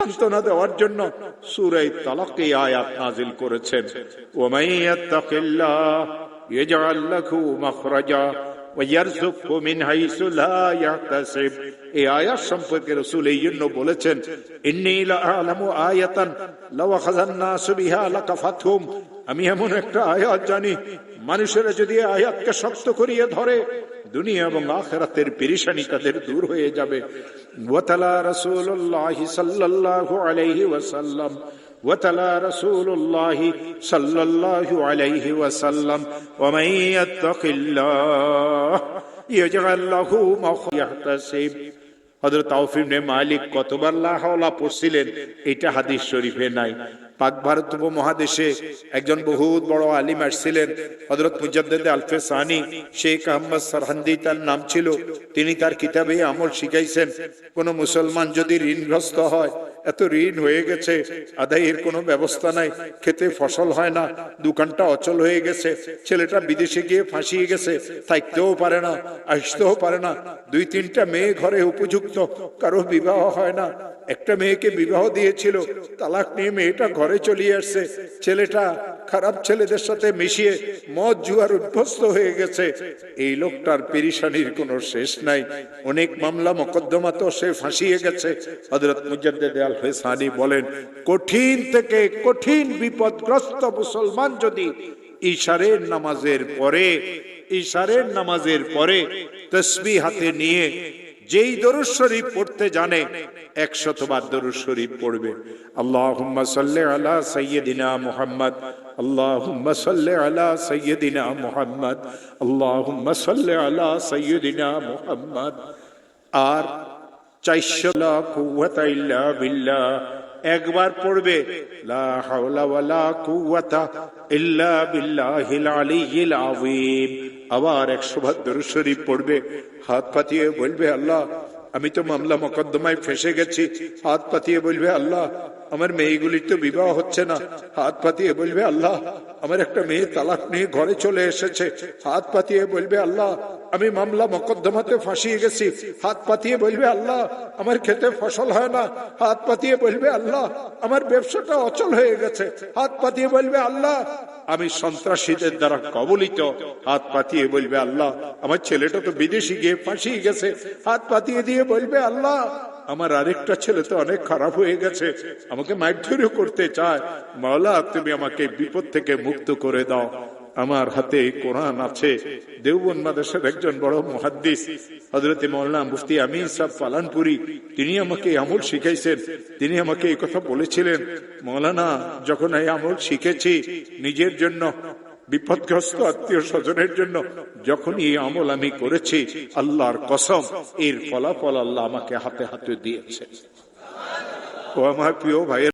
সান্ত্বনা দেওয়ার জন্য সূরা তালাকে আয়াত নাযিল করেছেন, ওয়া মাইয়াত্তাকিল্লাহ ইয়াজআল লাহু মাখরাজা ওয়া ইয়ারযুকহু মিন হাইসু লা ইয়াহতাসিব। এই আয়াত সম্পর্কে রাসূল এই জন্য বলেছেন, ইন্নী লাআলামু আয়াতান লাও আখাযান নাসু বিহা লাকাফাতহুম। আমি এমন একটা আয়াত জানি, মানুষেরা যদি আয়াতকে শক্ত করিয়ে ধরে দুনিয়া এবং আখিরাতের পেরেশানি তাদের দূর হয়ে যাবে। ওয়া তালা রাসূলুল্লাহ সাল্লাল্লাহু আলাইহি ওয়াসাল্লাম وتلا رسول الله صلى الله عليه وسلم ومن يتق الله يجعل له مخرجا يحتسب। হযরত আউফ ইবনে মালিক কতবার লা হাওলা পড়ছিলেন এটা হাদিস শরীফে নাই। পাক ভারত উপমহাদেশে একজন বহুত বড় আলিম আসছিলেন, হযরত মুজাদ্দিদ আলফে সানি শেখ আহমদ সরহন্দি তার নাম ছিল। তিনি তার কিতাবে আমল শিখাইছেন, কোন মুসলমান যদি ঋণগ্রস্ত হয়, এত ঋণ হয়ে গেছে, আদায়ের কোনো ব্যবস্থা নাই, খেতে ফসল হয় না, দোকানটা অচল হয়ে গেছে, ছেলেটা বিদেশে গিয়ে ফাঁসিয়ে গেছে, থাকতেও পারে না, আসতেও পারে না, 2-3টা মেয়ে ঘরে উপযুক্ত, কারো বিবাহ হয় না, একটা মেয়েকে বিবাহ দিয়েছিল, তালাক নিয়ে মেয়েটা ঘরে চলে আসছে, ছেলেটা খারাপ ছেলেদের সাথে মিশিয়ে মদ জুয়ার অভ্যস্ত হয়ে গেছে। এই লোকটার পেরেশানির কোনো শেষ নাই, অনেক মামলা মোকদ্দমা তো সে ফাঁসিয়ে গেছে। হযরত মুজাদ্দিদ আলফে সানি বলেন, কঠিন থেকে কঠিন বিপদগ্রস্ত মুসলমান যদি ইশারের নামাজের পরে তাসবিহ হাতে নিয়ে যেই দরুদ শরীফ পড়তে জানে 100 বার দরুদ শরীফ পড়বে। আল্লাহুম্মা সাল্লি আলা সাইয়্যিদিনা মুহাম্মদ, আল্লাহুম্মা সাল্লি আলা সাইয়্যিদিনা মুহাম্মদ, আল্লাহুম্মা সাল্লি আলা সাইয়্যিদিনা মুহাম্মদ। আর 400 লা কুওয়াতা ইল্লা বিল্লাহ একবার পড়বে, লা হাওলা ওয়ালা কুওয়াতা ইল্লা বিল্লাহিল আলিয়্যিল আযীম। আবার 100 বার দরুদ শরীফ পড়বে, হাত পাতিয়ে বলবে, আল্লাহ আমি তো মামলা মোকদ্দমায় ফেঁসে গেছি। হাত পাতিয়ে বলবে, আল্লাহ আমার মেয়েগুলির তো বিবাহ হচ্ছে না। হাত পাতিয়ে বলবে, আল্লাহ আমার একটা মেয়ে তালাক নিয়ে ঘরে চলে এসেছে। হাত পাতিয়ে বলবে, আল্লাহ আমি মামলা মোকদ্দমাতে ফাঁসিয়ে গেছি। হাত পাতিয়ে বলবে, আল্লাহ আমার খেতে ফসল হয় না। হাত পাতিয়ে বলবে, আল্লাহ আমার ব্যবসাটা অচল হয়ে গেছে। হাত পাতিয়ে বলবে, আল্লাহ আমি সন্ত্রাসীদের দ্বারা কবলিত। হাত পাতিয়ে বলবে, আল্লাহ আমার ছেলেটা তো বিদেশে গিয়ে ফাঁসিয়ে গেছে। হাত পাতিয়ে দিয়ে বলবে, আল্লাহ আমার আরেকটা ছেলে তো অনেক খারাপ হয়ে গেছে, আমাকে মারধর করতে চায়, মাওলা তুমি আমাকে বিপদ থেকে মুক্ত করে দাও। আমার হাতে কোরআন আছে। দেওবন্দ মাদ্রাসার একজন বড় মুহাদ্দিস হযরত মাওলানা মুফতি আমিন সাহেব পালানপুরি, তিনি আমাকে আমল শিখাইছেন। তিনি আমাকে এই কথা বলেছিলেন, মাওলানা যখন এই আমল শিখেছি নিজের জন্য, বিপদগ্রস্ত আত্মীয় স্বজনের জন্য যখন এই আমল আমি করেছি, আল্লাহর কসম এর ফলাফল আল্লাহ আমাকে হাতে হাতে দিয়েছে। ও আমার প্রিয় ভাই।